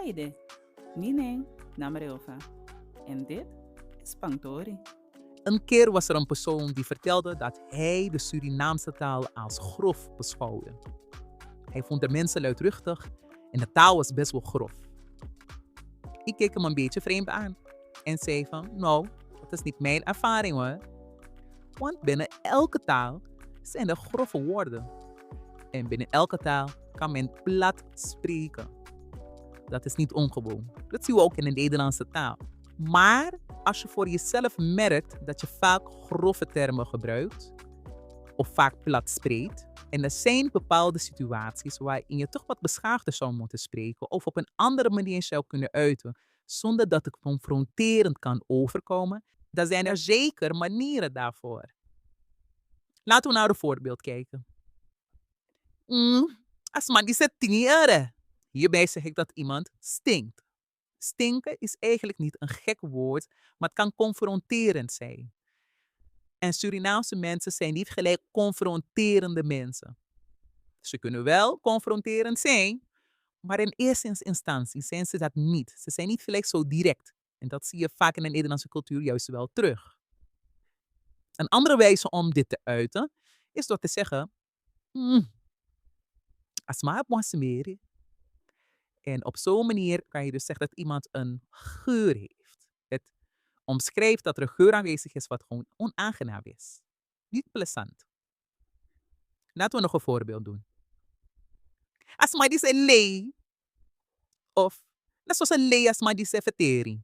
Haide, Nineng, Namarilva. En dit is Spangtori. Een keer was er een persoon die vertelde dat hij de Surinaamse taal als grof beschouwde. Hij vond de mensen luidruchtig en de taal was best wel grof. Ik keek hem een beetje vreemd aan en zei van, nou, dat is niet mijn ervaring hoor. Want binnen elke taal zijn er grove woorden. En binnen elke taal kan men plat spreken. Dat is niet ongewoon. Dat zien we ook in de Nederlandse taal. Maar als je voor jezelf merkt dat je vaak grove termen gebruikt of vaak plat spreekt, en er zijn bepaalde situaties waarin je toch wat beschaafder zou moeten spreken of op een andere manier zou kunnen uiten, zonder dat het confronterend kan overkomen, dan zijn er zeker manieren daarvoor. Laten we naar een voorbeeld kijken. Als man die zegt tingere. Hierbij zeg ik dat iemand stinkt. Stinken is eigenlijk niet een gek woord, maar het kan confronterend zijn. En Surinaamse mensen zijn niet gelijk confronterende mensen. Ze kunnen wel confronterend zijn, maar in eerste instantie zijn ze dat niet. Ze zijn niet gelijk zo direct. En dat zie je vaak in de Nederlandse cultuur juist wel terug. Een andere wijze om dit te uiten is door te zeggen: Asma Mwasmeri. En op zo'n manier kan je dus zeggen dat iemand een geur heeft. Het omschrijft dat er een geur aanwezig is wat gewoon onaangenaam is. Niet plezant. Laten we nog een voorbeeld doen. Asma die zei lei. Of net zoals een lei asma die zei vertering.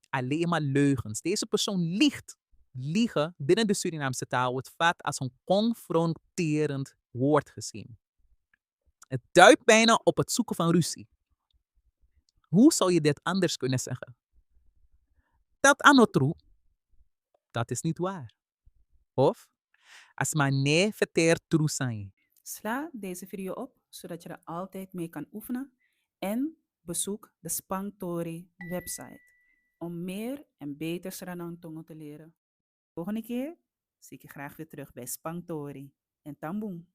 Alleen maar leugens. Deze persoon liegt. Liegen binnen de Surinaamse taal wordt vaak als een confronterend woord gezien. Het duidt bijna op het zoeken van ruzie. Hoe zou je dit anders kunnen zeggen? Dat anotru, dat is niet waar. Of, asma ne verteer true zijn. Sla deze video op, zodat je er altijd mee kan oefenen. En bezoek de Spangtori website om meer en beter Sranang te leren. Volgende keer zie ik je graag weer terug bij Spangtori. En tamboom!